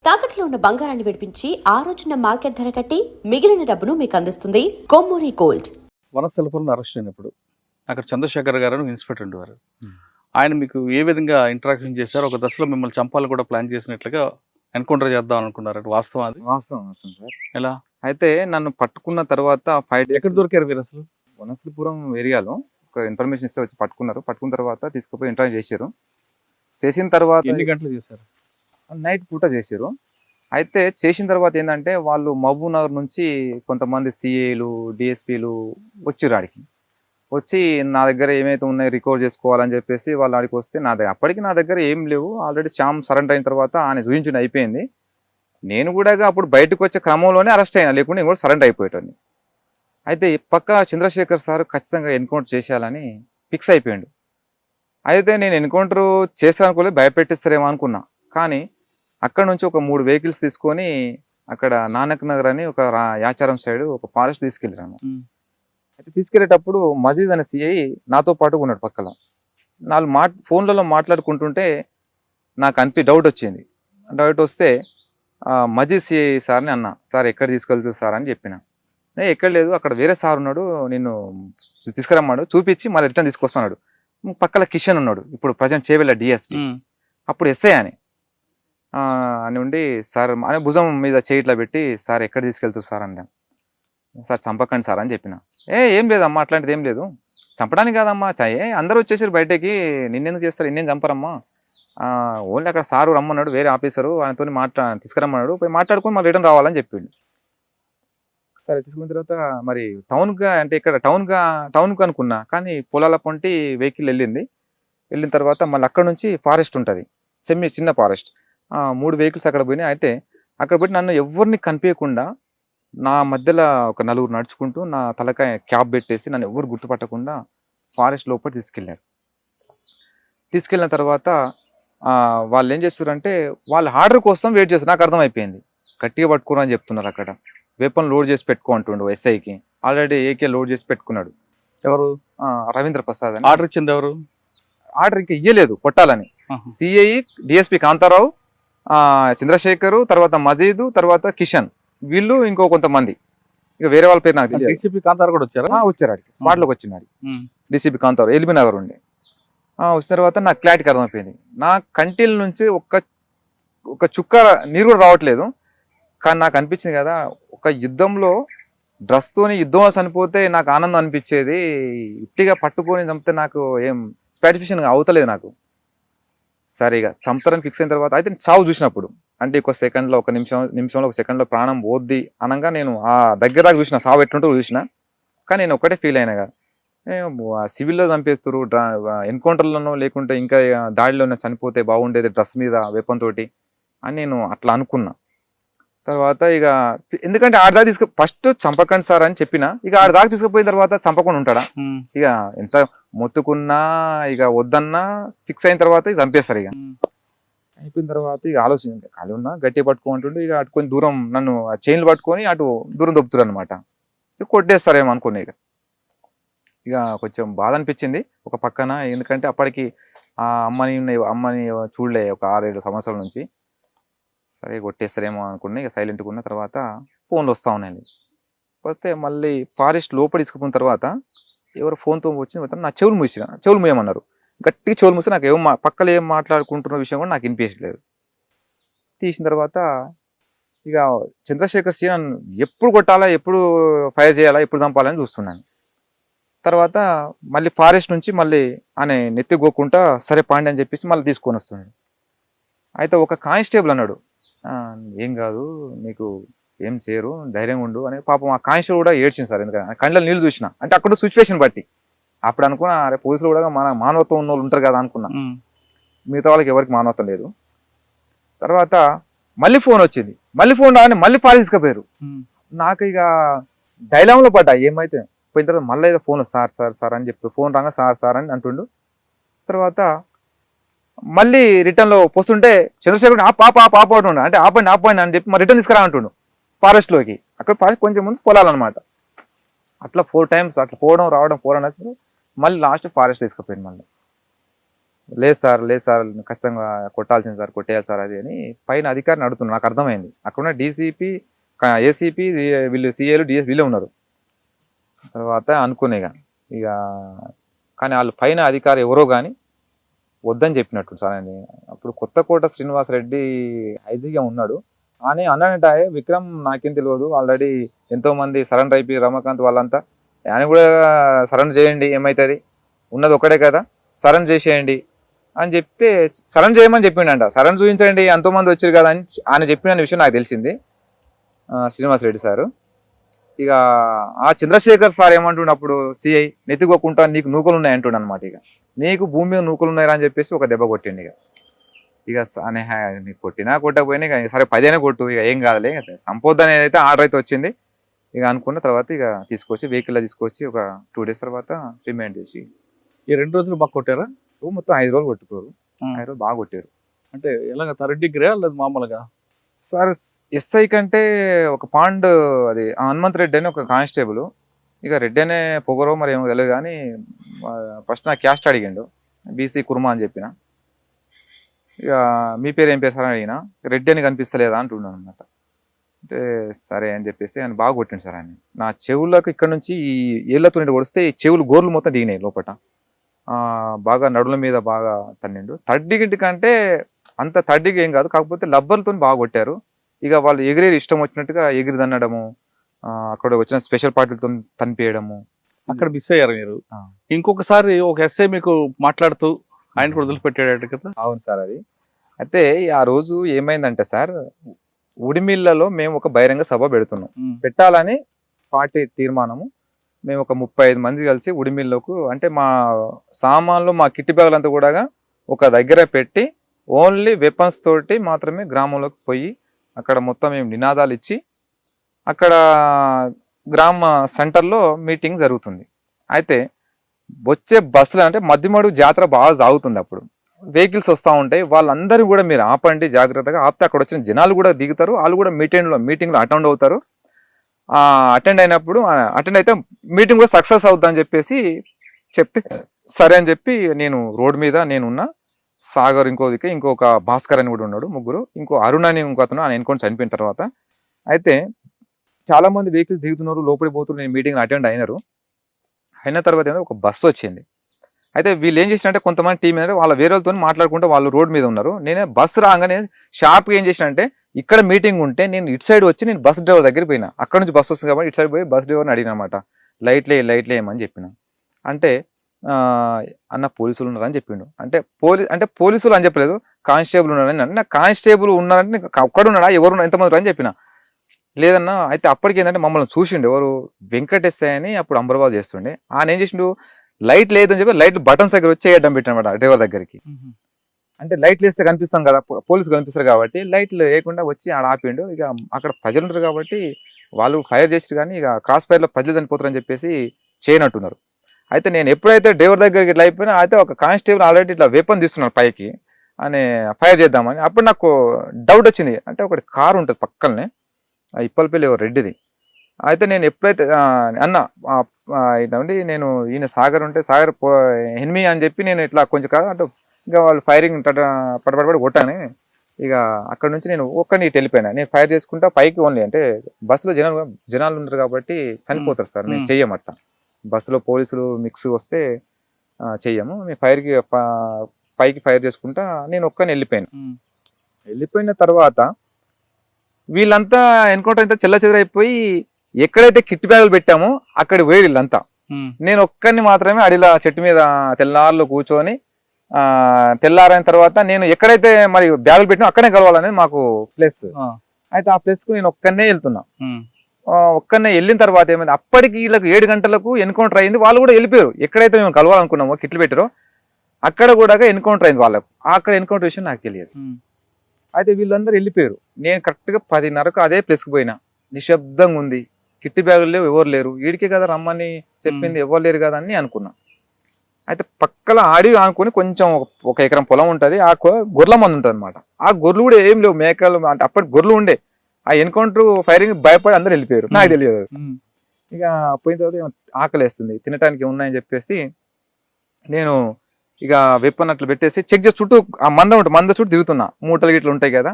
తాకట్లో ఉన్న బంగారాన్ని విడిపించి ఆ రోజున మార్కెట్ ధర కట్టి మిగిలిన డబ్బును మీకు అందిస్తుంది కొమ్మూరి గోల్డ్. వనస్థలపురంలో అరెస్ట్ అయినప్పుడు అక్కడ చంద్రశేఖర్ గారు ఇన్స్పెక్టర్ ఉండేవారు. ఆయన మీకు ఏ విధంగా ఇంటరాక్షన్ చేశారు? ఒక దశలో మిమ్మల్ని చంపాలని కూడా ప్లాన్ చేసినట్లుగా ఎన్కౌంటర్ చేద్దాం అనుకున్నారు. వాస్తవం అది? వాస్తవం సార్. ఎలా? అయితే నన్ను పట్టుకున్న తర్వాత 5 days ఎక్కడ దొరికారు మీరు అసలు? వనస్థలపురం ఏరియాలో ఒక ఇన్ఫర్మేషన్ ఇస్తే వచ్చి పట్టుకున్నారు. పట్టుకున్న తర్వాత తీసుకుపోయి ఇంటర్వ్యూ చేశారు. చేసిన తర్వాత ఎన్ని గంటలు చేశారు? నైట్ పూట చేశారు. అయితే చేసిన తర్వాత ఏంటంటే వాళ్ళు మహబూబ్ నగర్ నుంచి కొంతమంది సిఏలు డిఎస్పీలు వచ్చిర్రు ఆడికి. వచ్చి నా దగ్గర ఏమైతే ఉన్నాయో రికవర్ చేసుకోవాలని చెప్పేసి వాళ్ళు ఆడికి వస్తే అప్పటికి నా దగ్గర ఏం లేవు. ఆల్రెడీ శ్యామ్ సరెండర్ అయిన తర్వాత ఆయన చూపించిన అయిపోయింది. నేను కూడా అప్పుడు బయటకు వచ్చే క్రమంలోనే అరెస్ట్ అయినా, లేకుండా నేను కూడా సరెండర్ అయిపోయేటోని. అయితే పక్క చంద్రశేఖర్ సార్ ఖచ్చితంగా ఎన్కౌంటర్ చేసేయాలని ఫిక్స్ అయిపోయాడు. అయితే నేను ఎన్కౌంటర్ చేస్తానుకోలేదు, భయపెట్టిస్తారేమో అనుకున్నా. కానీ అక్కడ నుంచి ఒక 3 వెహికల్స్ తీసుకొని అక్కడ నానక్ నగర్ అని ఒక యాచారం సైడ్ ఒక ఫారెస్ట్ తీసుకెళ్ళాను. అయితే తీసుకెళ్లేటప్పుడు మజీద్ అనే సిఐ నాతో పాటు ఉన్నాడు పక్కన. ఫోన్లలో మాట్లాడుకుంటుంటే నాకు డౌట్ వచ్చింది. డౌట్ వస్తే మజీద్ సిఐ సార్ని అన్నా, సార్ ఎక్కడ తీసుకెళ్తారు సార్ అని చెప్పిన. ఎక్కడ లేదు, అక్కడ వేరే సార్ ఉన్నాడు, నిన్ను తీసుకురమ్మాడు, చూపించి మళ్ళీ రిటర్న్ తీసుకొస్తున్నాడు. పక్కన కిషన్ ఉన్నాడు, ఇప్పుడు ప్రజెంట్ చేవెళ్ళ డిఎస్పీ, అప్పుడు ఎస్ఐ అని ఉండి సార్ అని భుజం మీద చేయిట్లా పెట్టి, సార్ ఎక్కడ తీసుకెళ్తారు సార్ అన్నా. సార్ చంపకండి సార్ అని చెప్పిన. ఏం లేదమ్మా, అట్లాంటిది ఏం లేదు, చంపడానికి కాదమ్మా, అందరూ వచ్చేసారు బయటకి, నిన్నెందుకు చేస్తారు, ఇన్నేం చంపరమ్మా, ఓన్లీ అక్కడ సారు రమ్మన్నాడు, వేరే ఆఫీసరు ఆయనతో తీసుకురమ్మన్నాడు, పోయి మాట్లాడుకొని మళ్ళీ రిటర్న్ రావాలని చెప్పిండు. సరే తీసుకున్న తర్వాత మరి టౌన్గా అంటే ఇక్కడ టౌన్కు అనుకున్నా, కానీ పొలాల పొంటి వెహికల్ వెళ్ళిన తర్వాత మళ్ళీ అక్కడ నుంచి ఫారెస్ట్ ఉంటుంది, చిన్న ఫారెస్ట్. 3 వెహికల్స్ అక్కడ పోయినాయి. అయితే అక్కడ పోయి నన్ను ఎవరిని కనిపించకుండా నా మధ్యలో ఒక 4 నడుచుకుంటూ నా తలకాయ క్యాప్ పెట్టేసి నన్ను ఎవరు గుర్తుపట్టకుండా ఫారెస్ట్ లోపల తీసుకెళ్ళిన తర్వాత వాళ్ళు ఏం చేస్తారంటే వాళ్ళ ఆర్డర్ కోసం వెయిట్ చేస్తారు. నాకు అర్థమైపోయింది, గట్టిగా పట్టుకోరు అని చెప్తున్నారు. అక్కడ వెపన్ లోడ్ చేసి పెట్టుకో అంటుండు ఎస్ఐకి. ఆల్రెడీ ఏకే లోడ్ చేసి పెట్టుకున్నాడు. ఎవరు? రవీంద్ర ప్రసాద్ అని. ఆర్డర్ ఇచ్చింది ఎవరు? ఆర్డర్ ఇంకా ఇయ్యలేదు, కొట్టాలని. సిఐ, డిఎస్పీ కాంతారావు, చంద్రశేఖర్, తర్వాత మజీద్, తర్వాత కిషన్, వీళ్ళు ఇంకో కొంతమంది, ఇక వేరే వాళ్ళ పేరు నాకు తెలియదు. డీసీపీ కాంతారావు కూడా వచ్చారు. ఆడికి స్పాట్ లోకి వచ్చినాడు డిసిపి కాంతారావు, ఎల్బీ నగర్ ఉండే. వచ్చిన తర్వాత నాకు క్లారిటీకి అర్థమైపోయింది, నా కంటిల నుంచి ఒక చుక్క నీరు కూడా రావట్లేదు. కానీ నాకు అనిపించింది కదా, ఒక యుద్ధంలో డ్రస్తోని యుద్ధంలో చనిపోతే నాకు ఆనందం అనిపించేది, ఇట్టిగా పట్టుకొని చంపితే నాకు ఏం సాటిస్ఫాక్షన్ అవుతలేదు నాకు. సరిగా చంపుతారని ఫిక్స్ అయిన తర్వాత అయితే చావు చూసినప్పుడు, అంటే ఒక సెకండ్లో, ఒక నిమిషంలో ఒక సెకండ్లో ప్రాణం పోద్ది అనగా నేను ఆ దగ్గర దాకా చూసిన, సావు ఎట్లుంటూ చూసిన. కానీ నేను ఒకటే ఫీల్ అయినా కదా, సివిల్లో చంపేస్తారు, ఎన్కౌంటర్లోనో లేకుంటే ఇంకా దాడిలోనో చనిపోతే బాగుండేది డ్రెస్ మీద వెపన్ తోటి అని నేను అట్లా అనుకున్నా. తర్వాత ఇక ఎందుకంటే ఆడదాకా ఫస్ట్ చంపకండి సార్ అని చెప్పిన, ఇక ఆడదాకా తీసుకుపోయిన తర్వాత చంపకుండా ఉంటాడా? ఇక ఎంత మొత్తుకున్నా ఇక వద్దన్నా ఫిక్స్ అయిన తర్వాత ఇక చంపేస్తారు. ఇక అయిపోయిన తర్వాత ఇక ఆలోచించండి, ఖాళీ ఉన్నా గట్టిగా పట్టుకోమంటుండే, ఇక అటు కొంచెం దూరం నన్ను చైన్లు పట్టుకొని అటు దూరం దొబ్బుతారు అనమాట. ఇక కొట్టేస్తారేమో అనుకునే. ఇక కొంచెం బాధ అనిపించింది ఒక పక్కన, ఎందుకంటే అప్పటికి ఆ అమ్మని చూడలే ఒక 6-7 సంవత్సరాల నుంచి. సరే కొట్టేస్తారేమో అనుకున్నా. ఇక సైలెంట్గా ఉన్న తర్వాత ఫోన్లు వస్తూ ఉన్నాయండి. వస్తే మళ్ళీ ఫారెస్ట్ లోపల తీసుకుపోయిన తర్వాత ఎవరు ఫోన్తో వచ్చిన తర్వాత నా చెవులు మూయమన్నారు. గట్టిగా చెవులు మూస్తే నాకు పక్కన ఏం మాట్లాడుకుంటున్న విషయం కూడా నాకు వినిపించలేదు. తీసిన తర్వాత ఇక చంద్రశేఖర్ సి నన్ను ఎప్పుడు కొట్టాలా, ఎప్పుడు ఫైర్ చేయాలా, ఎప్పుడు చంపాలని చూస్తున్నాను. తర్వాత మళ్ళీ ఫారెస్ట్ నుంచి మళ్ళీ ఆయన నెత్తిగోకుండా సరే పాండి అని చెప్పేసి మళ్ళీ తీసుకొని వస్తున్నాడు. అయితే ఒక కానిస్టేబుల్ అన్నాడు, ఏం కాదు నీకు ఏం చేయరు, ధైర్యంగా ఉండు అని. పాపం ఆ కానిస్టేబుల్ కూడా ఏడ్చింది సార్, ఎందుకంటే కళ్ళలో నీళ్ళు చూసిన. అంటే అక్కడ సిచ్యువేషన్ బట్టి అప్పుడు అనుకున్నా, అరే పోలీసులు కూడా మన మానవత్వం ఉన్న వాళ్ళు ఉంటారు కదా అనుకున్నా. మిగతా వాళ్ళకి ఎవరికి మానవత్వం లేదు. తర్వాత మళ్ళీ ఫోన్ వచ్చింది, మళ్ళీ ఫోన్ రాని మళ్ళీ ఫారెస్ట్ తీసుకుపోయారు. నాకు ఇక డైలామ్లో పడ్డా, ఏమైతే పోయిన తర్వాత మళ్ళీ ఏదో ఫోన్ సార్ సార్ సార్ అని చెప్తూ ఫోన్ రాగా సార్ సార్ అని అంటుండు. తర్వాత మళ్ళీ రిటర్న్లో పోస్తుంటే చంద్రశేఖర్ పాప అంటుండే, అంటే ఆపండి అని చెప్పి మరి రిటర్న్ తీసుకురా అంటుండు ఫారెస్ట్లోకి. అక్కడ ఫారెస్ట్ కొంచెం ముందు పొలాలన్నమాట. అట్లా 4 times అట్లా పోవడం రావడం మళ్ళీ లాస్ట్ ఫారెస్ట్ తీసుకుపోయింది. లేదు సార్ ఖచ్చితంగా కొట్టాల్సింది సార్, కొట్టేయాలి సార్ అది అని పైన అధికారిని అడుగుతున్నాను. నాకు అర్థమైంది అక్కడున్న డీసీపీ, ఏసీపీ, వీళ్ళు సిఏలు, డిఎస్ వీళ్ళే ఉన్నారు. తర్వాత అనుకునేగా ఇక కానీ వాళ్ళు పైన అధికారి ఎవరో కానీ వద్దని చెప్పినట్టు సార్ అని. అప్పుడు కొత్తకోట శ్రీనివాస్ రెడ్డి ఐజీగా ఉన్నాడు. అని అన్నాడంటే విక్రమ్ నాకేం తెలియదు, ఆల్రెడీ ఎంతో మంది సరెండర్ అయిపోయి రమాకాంత్ వాళ్ళంతా, ఆయన కూడా సరెండర్ చేయండి ఏమవుతుంది, ఉన్నది ఒకటే కదా సరెండర్ చేసేయండి అని చెప్తే సరెండర్ చేయమని చెప్పిండంట. సరెండర్ చూపించండి ఎంతోమంది వచ్చారు కదా అని ఆయన చెప్పిన విషయం నాకు తెలిసింది శ్రీనివాస్ రెడ్డి సారు. ఇక ఆ చంద్రశేఖర్ సార్ ఏమంటుండే అప్పుడు సిఐ, నెత్తికోకుండా నీకు నూకలు ఉన్నాయి అంటుండ అనమాట. ఇక నీకు భూమి మీద నూకలు ఉన్నాయా అని చెప్పేసి ఒక దెబ్బ కొట్టిండు. ఇక నీకు కొట్టినా కొట్టకపోయినా ఇక సరే 10 కొట్టు, ఇక ఏం కాదులే, సంపోద్ అనేది అయితే ఆర్డర్ అయితే వచ్చింది. ఇక అనుకున్న తర్వాత ఇక తీసుకొచ్చి వెహికల్లో తీసుకొచ్చి ఒక 2 days తర్వాత రిమైండ్ చేసి. ఈ 2 రోజులు బాగా కొట్టారా? మొత్తం 5 రోజులు కొట్టుకోరు, 5 రోజులు బాగా కొట్టారు. అంటే ఎలాగ థర్డ్ డిగ్రీ లేదు మామూలుగా? సార్ ఎస్ఐ కంటే ఒక పాండ్ అది హనుమంత్ రెడ్డి అని ఒక కానిస్టేబుల్, ఇక రెడ్డి అనే పొగరో మరి ఏమో తెలియదు కానీ ఫస్ట్ నా క్యాస్ట్ అడిగిండు, బీసీ కుర్మా అని చెప్పిన. ఇక మీ పేరు ఏం పేరు సార్ అని అడిగిన, రెడ్డి అని కనిపిస్తలేదా అంటున్నాను అనమాట. అంటే సరే అని చెప్పేసి ఆయన బాగా కొట్టిండు సార్ ఆయన. నా చెవులకు ఇక్కడ నుంచి ఈ ఏళ్లతో కొడిస్తే ఈ చెవులు గోర్లు మొత్తం దిగినాయి లోపల, బాగా నడుల మీద బాగా తన్నిండు. థర్డ్ డిగ్రీ కంటే అంత థర్డ్ డిగ్రీ ఏం కాదు, కాకపోతే లబ్బర్తో బాగా కొట్టారు. ఇక వాళ్ళు ఎగిరేది ఇష్టం వచ్చినట్టుగా ఎగిరి తన్నడము, అక్కడ వచ్చిన స్పెషల్ పార్టీలతో తనిపేయడము. అక్కడ మిస్ అయ్యారు మీరు. ఇంకొకసారి ఒక ఎస్ఐ మీకు మాట్లాడుతూ ఆయన కూడా వదిలిపెట్టాడు కదా? అవును సార్. అది అయితే ఆ రోజు ఏమైందంటే సార్, ఉడిమిల్లలో మేము ఒక బహిరంగ సభ పెడుతున్నాం, పెట్టాలని పార్టీ తీర్మానము. మేము ఒక 35 మంది కలిసి ఉడిమిల్లోకు, అంటే మా సామాన్లు మా కిట్టి బ్యాగులంతా కూడా ఒక దగ్గర పెట్టి ఓన్లీ వెపన్స్ తోటి మాత్రమే గ్రామంలోకి పోయి అక్కడ మొత్తం మేము నినాదాలు ఇచ్చి అక్కడ గ్రామ సెంటర్లో మీటింగ్ జరుగుతుంది. అయితే వచ్చే బస్సులు అంటే మధ్యమడు జాతర బాగా సాగుతుంది, అప్పుడు వెహికల్స్ వస్తూ ఉంటాయి, వాళ్ళందరూ కూడా మీరు ఆపండి జాగ్రత్తగా, ఆపితే అక్కడ వచ్చిన జనాలు కూడా దిగుతారు, వాళ్ళు కూడా మీటింగ్లో అటెండ్ అవుతారు. అటెండ్ అయితే మీటింగ్ కూడా సక్సెస్ అవుతుందని చెప్పేసి చెప్తే సరే అని చెప్పి నేను రోడ్ మీద నేనున్నా, సాగర్ ఇంకొక భాస్కర్ అని కూడా ఉన్నాడు, ముగ్గురు, ఇంకో అరుణ్ అని ఇంకో అతను ఆయన ఎన్నుకొని చనిపోయిన తర్వాత. అయితే చాలా మంది వెహికల్స్ దిగుతున్నారు, లోపలికి పోతున్నారు, నేను మీటింగ్ అటెండ్ అయిన తర్వాత ఒక బస్సు వచ్చింది. అయితే వీళ్ళు ఏం చేసినంటే కొంతమంది టీం ఏంటంటే వాళ్ళ వేరే వాళ్ళతో మాట్లాడుకుంటే వాళ్ళు రోడ్ మీద ఉన్నారు. నేనే బస్సు రాగానే షార్ప్గా ఏం చేసినంటే ఇక్కడ మీటింగ్ ఉంటే నేను ఇటు సైడ్ వచ్చి నేను బస్ డ్రైవర్ దగ్గర పోయినా, అక్కడ నుంచి బస్సు వస్తుంది కాబట్టి ఇటు సైడ్ పోయి బస్ డ్రైవర్ని అడిగిన అనమాట, లైట్లు వేయమని చెప్పిన. అంటే అన్న పోలీసులు ఉన్నారని చెప్పిండు. అంటే పోలీసులు అని చెప్పలేదు, కానిస్టేబుల్ ఉన్నారని. అంటే కానిస్టేబుల్ ఉన్నారంటే ఒక్కడున్నాడా, ఎవరు ఎంతమంది అని చెప్పిన. లేదన్నా. అయితే అప్పటికి ఏంటంటే మమ్మల్ని చూసిండు ఎవరు, వెంకటేశ్వర అని అప్పుడు అంబర్వాల్ చేస్తుండే. ఆయన ఏం చేసిండు, లైట్ లేదని చెప్పి లైట్ బటన్స్ దగ్గర వచ్చి వేయడం పెట్టినమాట డ్రైవర్ దగ్గరికి. అంటే లైట్లు వేస్తే కనిపిస్తాం కదా, పోలీసులు కనిపిస్తారు కాబట్టి లైట్లు వేయకుండా వచ్చి ఆడ ఆపిండు. ఇక అక్కడ ప్రజలు ఉంటారు కాబట్టి వాళ్ళు ఫైర్ చేసారు, కానీ ఇక క్రాస్ ఫైర్ లో ప్రజలు చనిపోతారని చెప్పేసి చేయనట్టున్నారు. అయితే నేను ఎప్పుడైతే డ్రైవర్ దగ్గరికి ఇట్లా అయిపోయినా, అయితే ఒక కానిస్టేబుల్ ఆల్రెడీ ఇట్లా వెపన్ తీస్తున్నారు పైకి అని ఫైర్ చేద్దామని. అప్పుడు నాకు డౌట్ వచ్చింది, అంటే ఒకటి కారు ఉంటుంది పక్కనే, ఇప్పలపల్లి రెడ్డిది. అయితే నేను ఎప్పుడైతే ఇట్లాండి నేను ఈయన సాగర్ ఉంటే సాగర్ ఎనిమి అని చెప్పి నేను ఇట్లా కొంచెం కాదు అంటే ఇంకా వాళ్ళు ఫైరింగ్ పడబడి కొట్టాను. ఇక అక్కడ నుంచి నేను ఒక్కడిని ఇటు వెళ్ళిపోయినా, నేను ఫైర్ చేసుకుంటా పైకి ఓన్లీ, అంటే బస్సులో జనాలు ఉంటారు కాబట్టి చనిపోతారు సార్, నేను చెయ్యమట్ట. బస్సులో పోలీసులు మిక్స్ వస్తే చెయ్యము, మేము పైకి ఫైర్ చేసుకుంటా నేను ఒక్కని వెళ్ళిపోయిన తర్వాత వీళ్ళంతా ఎన్కౌంటర్ అయితే చెల్ల చెదరైపోయి ఎక్కడైతే కిట్ బ్యాగులు పెట్టామో అక్కడ పోయి వీళ్ళంతా. నేను ఒక్కరిని మాత్రమే అడిలా చెట్టు మీద తెల్లారులో కూర్చొని, తెల్లారైన తర్వాత నేను ఎక్కడైతే మరి బ్యాగులు పెట్టినా అక్కడే కలవాలనేది మాకు ప్లేస్. అయితే ఆ ప్లేస్ కు నేను ఒక్కనే వెళ్తున్నా. ఒక్కనే వెళ్ళిన తర్వాత ఏమైంది, అప్పటికి వీళ్ళకి 7 గంటలకు ఎన్కౌంటర్ అయింది. వాళ్ళు కూడా వెళ్ళిపోయారు, ఎక్కడైతే మేము కలవాలనుకున్నామో కిట్లు పెట్టారో అక్కడ కూడా ఎన్కౌంటర్ అయింది వాళ్ళకు. అక్కడ ఎన్కౌంటర్ విషయం నాకు తెలియదు. అయితే వీళ్ళందరూ వెళ్ళిపోయారు. నేను కరెక్ట్గా 10:30కు అదే ప్లేస్కి పోయినా. నిశ్శబ్దంగా ఉంది, కిట్టి బ్యాగులు లేవు, ఎవరు లేరు. వీడికే కదా రమ్మని చెప్పింది, ఎవరు లేరు కదా అని అనుకున్నా. అయితే పక్కల ఆడి అనుకుని కొంచెం 1 ఎకరం పొలం ఉంటుంది, ఆ గొర్రెల మంది ఉంటుంది అనమాట. ఆ గొర్రెలు కూడా ఏం లేవు, మేకలు అంటే అప్పటి గొర్రెలు ఉండే. ఆ ఎన్కౌంటర్ ఫైరింగ్ భయపడి అందరు వెళ్ళిపోయారు, నాకు తెలియదు. ఇక పోయిన తర్వాత ఆకలి వేస్తుంది, తినటానికి ఉన్నాయని చెప్పేసి నేను ఇక వెప్పన్ అట్లా పెట్టేసి చెక్ చేసి చుట్టూ ఆ మంద చుట్టూ తిరుగుతున్నా, మూటలు గిట్ల ఉంటాయి కదా.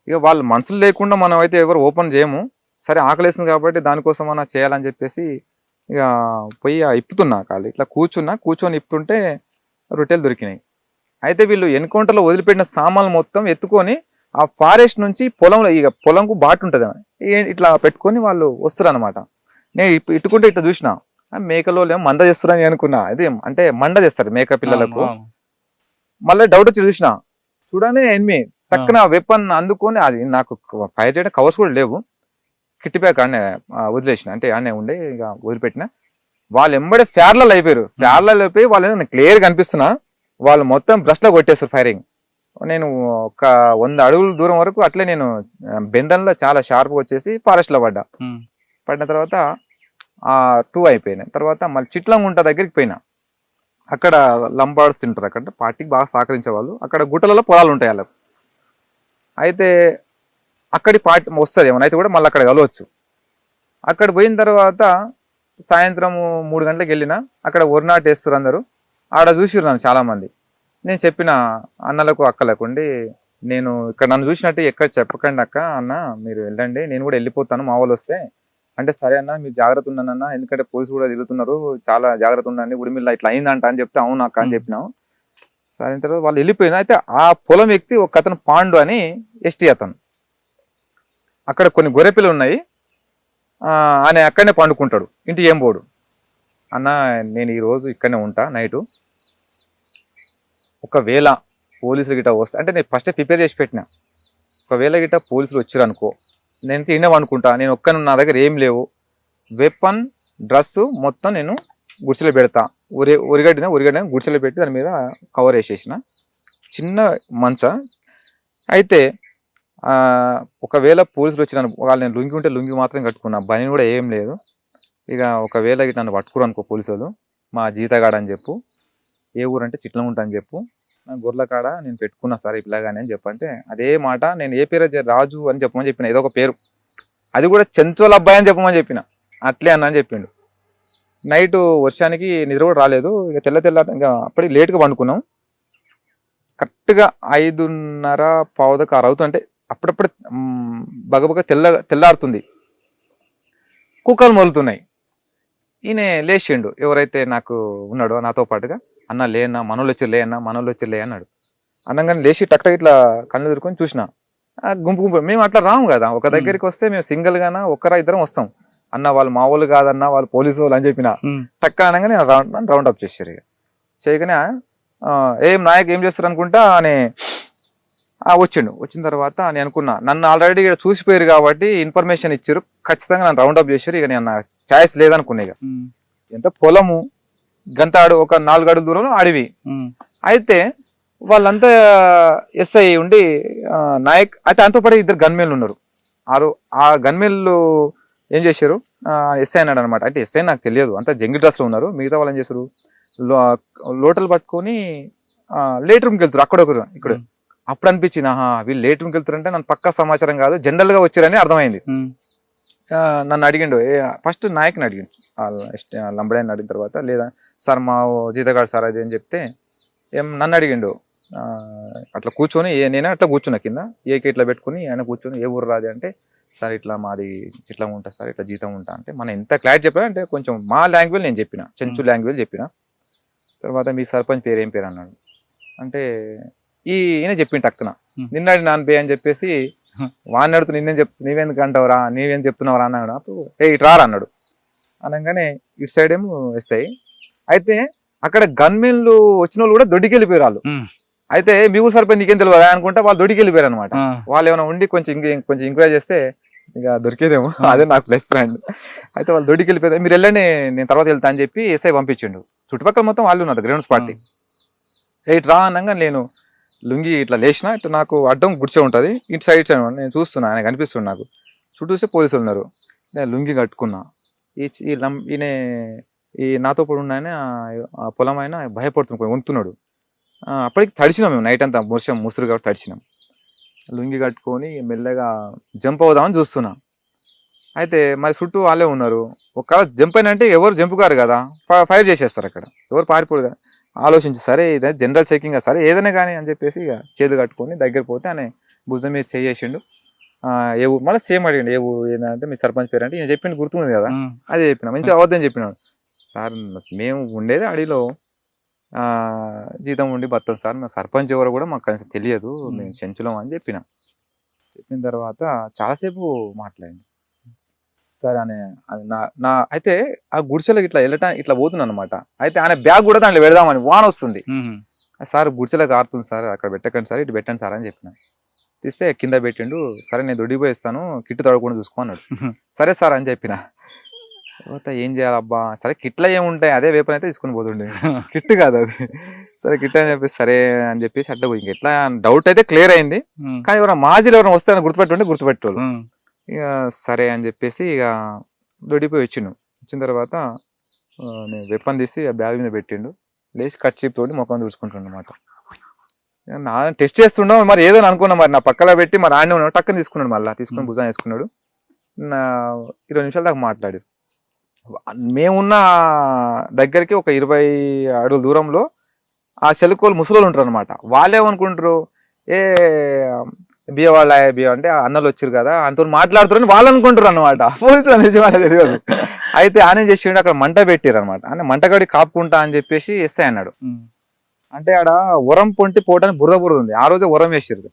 ఇక వాళ్ళు మనుషులు లేకుండా మనం అయితే ఎవరు ఓపెన్ చేయము, సరే ఆకలేస్తుంది కాబట్టి దానికోసం అన్నా చేయాలని చెప్పేసి ఇక పోయి ఇప్పుతున్నా కాళ్ళు ఇట్లా కూర్చొని ఇప్పుతుంటే రొట్టెలు దొరికినాయి. అయితే వీళ్ళు ఎన్కౌంటర్లో వదిలిపెట్టిన సామాన్లు మొత్తం ఎత్తుకొని ఆ ఫారెస్ట్ నుంచి పొలంలో, ఇక పొలంకు బాటు ఉంటుంది ఇట్లా పెట్టుకొని వాళ్ళు వస్తారు అనమాట. నేను ఇట్టుకుంటే ఇట్లా చూసిన మేకలో మంద చేస్తారని అనుకున్నా. అది అంటే మంద చేస్తారు మేక పిల్లలకు. మళ్ళీ డౌట్ వచ్చి చూసిన, చూడనే ఎనిమి టక్కున వెపన్ అందుకొని, అది నాకు ఫైర్ చేయడం కవర్స్ కూడా లేవు, కిట్టి బ్యాగ్ ఆడనే వదిలేసిన, అంటే ఆడనే ఉండే ఇక వదిలిపెట్టిన. వాళ్ళు ఎంబడే ఫ్యార్లలో అయిపోయారు. ఫ్యార్లలో అయిపోయి వాళ్ళు క్లియర్ కనిపిస్తున్నా, వాళ్ళు మొత్తం బ్రష్ లో కొట్టేస్తారు ఫైరింగ్. నేను ఒక 100 అడుగుల దూరం వరకు అట్లే నేను బెండన్లో చాలా షార్ప్గా వచ్చేసి ఫారెస్ట్ లో పడిన తర్వాత 2 అయిపోయినాయి. తర్వాత మళ్ళీ చిట్లంగుంట దగ్గరికి పోయినా, అక్కడ లంబాడ్స్ తింటారు, అక్కడ పార్టీకి బాగా సహకరించే వాళ్ళు, అక్కడ గుట్టలలో పొలాలు ఉంటాయి వాళ్ళకు. అయితే అక్కడి పార్టీ వస్తుంది ఏమైనా అయితే కూడా మళ్ళీ అక్కడ కలవచ్చు. అక్కడ పోయిన తర్వాత సాయంత్రం 3 గంటలకు వెళ్ళినా, అక్కడ ఒరినాటు వేస్తారు అందరూ, ఆడ చూసిరు నన్ను చాలా మంది. నేను చెప్పిన అన్నలకు అక్కలకుండి, నేను ఇక్కడ నన్ను చూసినట్టు ఎక్కడ చెప్పకండి అక్క, అన్న మీరు వెళ్ళండి, నేను కూడా వెళ్ళిపోతాను మా వాళ్ళు వస్తే. అంటే సరే అన్న మీరు జాగ్రత్త ఉన్నానన్న, ఎందుకంటే పోలీసు కూడా తిరుగుతున్నారు, చాలా జాగ్రత్త ఉండండి, ఉడిమిల్లా ఇట్లా అయిందంట అని చెప్తే అవును అక్క అని చెప్పినాం. సరే తర్వాత వాళ్ళు వెళ్ళిపోయినా. అయితే ఆ పొలం వ్యక్తి ఒక అతను పాండు అని ఎస్టీ అతను, అక్కడ కొన్ని గొర్రెపిల్లలు ఉన్నాయి, ఆయన అక్కడనే పండుకుంటాడు, ఇంటికి ఏం పోడు. అన్న నేను ఈరోజు ఇక్కడనే ఉంటా నైటు, ఒకవేళ పోలీసులు గిట్ట వస్తే, అంటే నేను ఫస్టే ప్రిపేర్ చేసి పెట్టినా, ఒకవేళ గిట్ట పోలీసులు వచ్చారు అనుకో, నేను తిన్నాం అనుకుంటా, నేను ఒక్కను, నా దగ్గర ఏం లేవు, వెపన్ డ్రెస్ మొత్తం నేను గుడిసెలో పెడతా, ఉరిగడ్డ గుడిసెలో పెట్టి దాని మీద కవర్ వేసేసిన, చిన్న మంచ. అయితే ఒకవేళ పోలీసులు వచ్చిన వాళ్ళు, నేను లుంగి ఉంటే లుంగి మాత్రం కట్టుకున్నా, బని కూడా ఏం లేదు. ఇక ఒకవేళ గిట్ట నన్ను పట్టుకురు అనుకో పోలీసులు, మా జీతగాడ అని చెప్పు, ఏ ఊరు అంటే చిట్లంగుంట అని చెప్పు, నా గొర్రెల కాడ నేను పెట్టుకున్నా సార్ ఇట్లాగానే అని చెప్పంటే, అదే మాట నేను ఏ పేరు రాజు అని చెప్పమని చెప్పిన, ఏదో ఒక పేరు, అది కూడా చెంచోల అబ్బాయి అని చెప్పమని చెప్పిన, అట్లే అన్న అని చెప్పిండు. నైట్ వర్షానికి నిద్ర కూడా రాలేదు, ఇక తెల్ల ఇంకా అప్పటికి లేట్గా పండుకున్నాం. కరెక్ట్గా 5:30 అవుతుంటే అప్పుడప్పుడు బగబగ తెల్లారుతుంది, కుక్కలు మొలుతున్నాయి. ఈయన లేచిండు, ఎవరైతే నాకు ఉన్నాడో నాతో పాటుగా, అన్న లేనా మనోళ్ళు వచ్చి లే అన్నాడు. అనగానే లేచి టక్ ఇట్లా కళ్ళు ఎదుర్కొని చూసిన, గుంపు మేము అట్లా రాము కదా, ఒక దగ్గరికి వస్తే మేము సింగిల్ గానా ఒక్కరా ఇద్దరం వస్తాం, అన్న వాళ్ళు మా వాళ్ళు కాదన్న వాళ్ళు పోలీసు వాళ్ళు అని చెప్పిన. టక్క అనగానే రౌండ్ అప్ చేశారు. ఇక చేయగానే ఏం నాయక్ ఏం చేస్తారు అనుకుంటా అని వచ్చిన తర్వాత నేను అనుకున్నా, నన్ను ఆల్రెడీ ఇక్కడ చూసిపోయారు కాబట్టి ఇన్ఫర్మేషన్ ఇచ్చారు, ఖచ్చితంగా నన్ను రౌండ్ అప్ చేశారు. ఇక నేను ఛాయిస్ లేదనుకున్నా. ఇక ఎంత పొలము గంత ఒక 4 అడుగుల దూరంలో అడవి. అయితే వాళ్ళంతా ఎస్ఐ ఉండి నాయక్, అయితే అంతో పాటు 2 గన్మెన్లు ఉన్నారు. ఆ గన్మెన్లు ఏం చేశారు, ఎస్ఐ అన్నాడు అనమాట. అంటే ఎస్ఐ నాకు తెలియదు, అంతా జంగి డ్రెస్ లో ఉన్నారు. మిగతా వాళ్ళు ఏం చేశారు, లోటలు పట్టుకొని లేట్ రూమ్కి వెళ్తారు, ఇక్కడ. అప్పుడు అనిపించింది, వీళ్ళు లేట్ రూమ్కి వెళ్తారంటే నన్ను పక్కా సమాచారం కాదు, జనరల్ గా వచ్చారని అర్థమైంది. నన్ను అడిగిండు, ఫస్ట్ నాయక్ని అడిగిండు, లంబడాన్ని అడిగిన తర్వాత, లేదా సార్ మా జీతగాడు సార్ అది అని చెప్తే, నన్ను అడిగిండు. అట్లా కూర్చొని నేనే అట్లా కూర్చున్నా కింద, ఏకే ఇట్లా పెట్టుకుని ఆయన కూర్చొని, ఏ ఊరు రాది అంటే, సార్ ఇట్లా మాది చిట్లం ఉంటా సార్, ఇట్లా జీతం ఉంటా అంటే, మనం ఎంత క్లారిటీ చెప్పా అంటే, కొంచెం మా లాంగ్వేజ్ నేను చెప్పిన, చెంచు లాంగ్వేజ్ చెప్పిన. తర్వాత మీ సర్పంచ్ పేరు ఏం పేరు అన్నాడు. అంటే ఈయన చెప్పిండు టక్కున, నిన్నాడి నాన్ బే అని చెప్పేసి వాడిని అడుగుతూ నీవెందుకు అంటావురా, నీవేం చెప్తున్నావురా అన్నాడు. అప్పుడు ఇటు రారా అన్నాడు. అనగానే ఇటు సైడ్ ఏమో ఎస్ఐ. అయితే అక్కడ గన్మెన్లు వచ్చిన వాళ్ళు కూడా దొడ్డికి వెళ్ళిపోయారు వాళ్ళు. అయితే మీ ఊరు సరిపోయి నీకేం తెలియదు అనుకుంటా వాళ్ళు దొడ్డికి వెళ్ళిపోయారు అనమాట. వాళ్ళు ఏమైనా ఉండి కొంచెం ఎంకరేజ్ చేస్తే ఇక దొరికేదేమో, అదే నాకు ప్లస్ పాయింట్. అయితే వాళ్ళు దొడ్డికి వెళ్ళిపోయారు, మీరు వెళ్ళండి నేను తర్వాత వెళ్తా అని చెప్పి ఎస్ఐ పంపించిండు. చుట్టుపక్కల మొత్తం వాళ్ళు ఉన్నారు, గ్రౌండ్స్ పార్టీ. ఇటు రా అనగా నేను లుంగి ఇట్లా లేచిన, ఇట్లా నాకు అడ్డం గుడిసె ఉంటుంది, ఇటు సైడ్ నేను చూస్తున్నా, ఆయన కనిపిస్తుంది నాకు. చుట్టూ చూస్తే పోలీసులు ఉన్నారు. నేను లుంగి కట్టుకున్నా. ఈయన ఈ నాతో పాటు ఉన్నాయని ఆ పొలం అయినా భయపడుతున్నాడు, వండుతున్నాడు. అప్పటికి తడిచినాం మేము, నైట్ అంతా ముసురు కాబట్టి తడిచినాం. లుంగి కట్టుకొని మెల్లగా జంప్ అవుదామని చూస్తున్నా. అయితే మరి చుట్టూ వాళ్ళే ఉన్నారు. ఒకవేళ జంప్ అయినంటే ఎవరు జంప్ కారు కదా, ఫైర్ చేసేస్తారు అక్కడ, ఎవరు పారిపోరు కదా. ఆలోచించి సరే ఇదే జనరల్ చెకింగ్ సరే ఏదైనా కానీ అని చెప్పేసి ఇక చేతులు కట్టుకొని దగ్గర పోతే ఆయన భుజం మీద చేసిండు. ఏ ఊరు మళ్ళీ సేమ్ అడిగిండు, ఏ ఊరు ఏంటంటే మీ సర్పంచ్ పేరు అంటే ఈయన చెప్పిండు గుర్తుంది కదా, అదే చెప్పిన. మంచి అవద్దని చెప్పినాడు. సార్ మేము ఉండేది అడవిలో జీతం ఉండి బతాం సార్, మేము సర్పంచ్ ఎవరో కూడా మాకు కనీసం తెలియదు, మేము చెంచులం అని చెప్పిన తర్వాత చాలాసేపు మాట్లాడింది. సరే అని నా అయితే ఆ గుడిసెలకు ఇట్లా ఇట్లా పోతున్నాను అనమాట. అయితే ఆయన బ్యాగ్ కూడా దాంట్లో పెడదామని వాన వస్తుంది. సార్ గుడిసెలకు ఆరుతుంది సార్, అక్కడ పెట్టకండి సార్, ఇటు పెట్టండి సార్ అని చెప్పిన. తీస్తే కింద పెట్టిండు. సరే నేను దొడ్డిపోయి ఇస్తాను, కిట్టు తడవకుండా చూసుకో అన్నాడు. సరే సార్ అని చెప్పిన. తర్వాత ఏం చేయాలబ్బా, సరే కిట్లో ఏముంటాయి, అదే వేపన్ అయితే తీసుకుని పోతుండే, కిట్టు కాదు అది. సరే కిట్ అని చెప్పేసి సరే అని చెప్పేసి అట్లా ఇంక ఎట్లా డౌట్ అయితే క్లియర్ అయింది. కానీ ఎవరైనా మాజీలు ఎవరైనా వస్తారని గుర్తుపెట్టేవాళ్ళు. ఇక సరే అని చెప్పేసి ఇక దొడ్డిపోయి వచ్చిన తర్వాత నేను వెపన్ తీసి ఆ బ్యాగ్ మీద పెట్టిండు. లేచి కట్ చీప్ తోటి ముఖం తుడుచుకుంటుండ అనమాట. నా టెస్ట్ చేస్తుండో మరి ఏదో అనుకున్నా, మరి నా పక్కన పెట్టి మరి ఆడనే ఉన్నాడు. టక్కని తీసుకున్నాడు, మళ్ళీ తీసుకుని భుజాన్ని వేసుకున్నాడు. 20 నిమిషాల దాకా మాట్లాడు. మేమున్న దగ్గరికి ఒక 20 అడుగుల దూరంలో ఆ చెలుకోలు ముసలోళ్ళు ఉంటారు అనమాట. వాళ్ళేమనుకుంటారు, ఏ బియ్య అంటే అన్నలు వచ్చారు కదా అంత మాట్లాడుతారని వాళ్ళు అనుకుంటారు అనమాట. పోలీసులు అనేసి వాళ్ళకి తెలియదు. అయితే ఆయన చేసిండు, అక్కడ మంట పెట్టారు అనమాట. అంటే మంటగడి కాపుకుంటా అని చెప్పేసి ఎస్ఐ అన్నాడు. అంటే ఆడ ఉరం పొంటి పోవడానికి బురద ఉంది. ఆ రోజే ఉరం వేసారు.